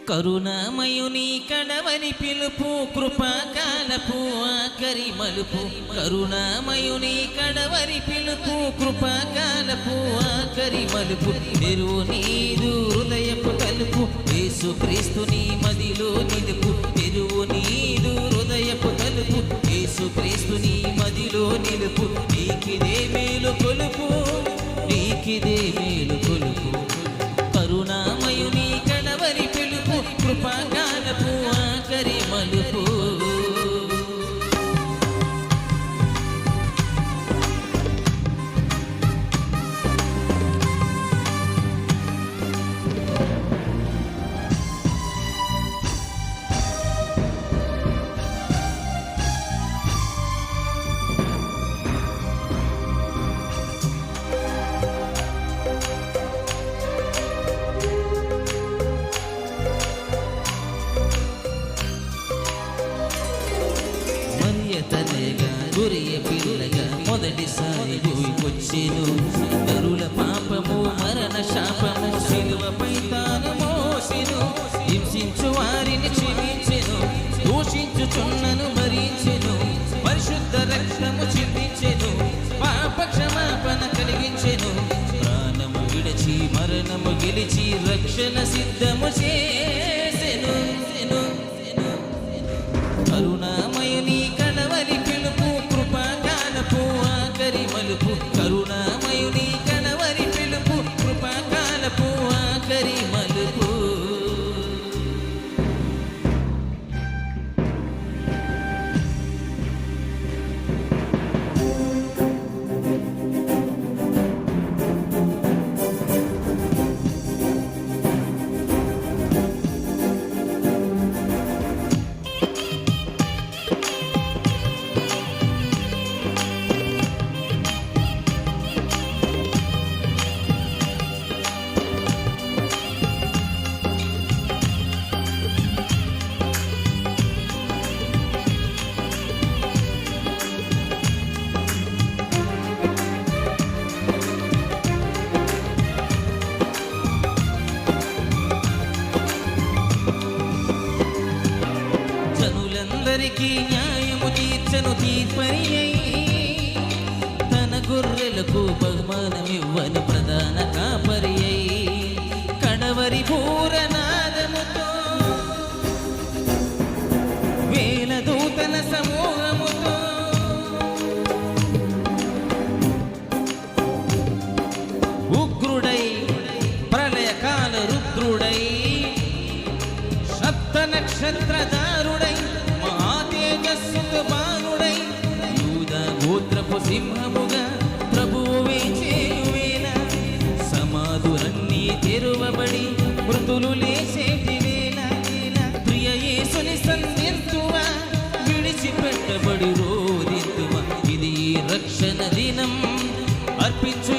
కరుణామయుని కడవరి పిలుపు కృపాకాలపు ఆఖరి మలుపు. కరుణామయుని కడవరి పిలుపు కృపాకాలపు ఆఖరి మలుపు. తెరువు నీదు హృదయపు తలుపు, యేసుక్రీస్తుని మదిలో నిలుపు. తెరువు నీదు హృదయపు తలుపు, యేసుక్రీస్తుని మదిలో నిలుపు. నీకిదే మేలు కొలుపు, నీకిదే మేలు కొలుపు. కరుణామయుని కడవరి పిలుపు కృపాకాలపు ఆఖరి మలుపు. తనగా గురియ పిల్లగా మొదటిసారి భూమికొచ్చెను. నరుల పాపము మరణ శాపము శిలువపై తాను మోసెను. హింసించు వారిని క్షమించెను, దూషించుచున్నను భరించెను. పరిశుద్ధ రక్తము చిందించెను, పాప క్షమాపణ కలిగించెను. ప్రాణము విడిచి మరణము గెలిచి రక్షణ సిద్ధము చేసెను. కరుణామయుని కడవరి పిలుపు కృపాకాలపు ఆఖరి మలుపు. కరుణామయుని కడవరి పిలుపు కృపాకాలపు ఆఖరి మలుపు. అందరికీ న్యాయము తీర్చను తీర్పరి అయి, తన గొర్రెలకు బహుమానమివ్వను ప్రధాన కాపరి అయి. కడవరి పూరనాదముతో వేల దూతల సమూహముతో ఉగ్రుడై ప్రళయకాల రుద్రుడై సప్త నక్షత్రదారుడై బాణుడై యూదా గోత్రపు సింహముగా ప్రభువు వేచేయువేళ. సమాధులన్నీ తెరువబడి మృతులు లేచేటి వేళ. ప్రియ యేసుని సంధింతువా, విడిచిపెట్టబడి రోదింతువా. ఇది రక్షణ దినం, అర్పించు